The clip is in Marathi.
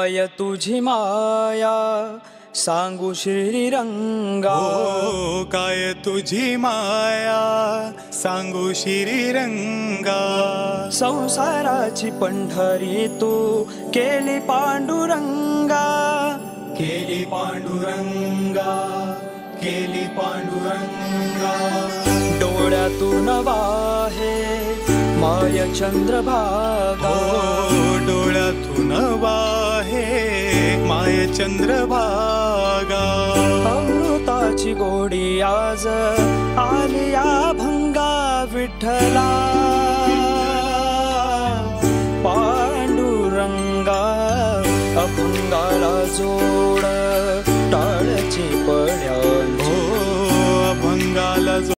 काय तुझी माया सांगू श्रीरंगा, काय तुझी माया सांगू श्रीरंगा, संसाराची पंढरी तू केली पांडुरंगा, केली पांडुरंगा, केली पांडुरंगा, डोळ्यातून वाहे माय चंद्रभागा, डोळ्यातून वाहे माय चंद्रभागा, अमृताची गोडी आज आली या भंगा विठ्ठला, पांडुरंगा अभंगाला जो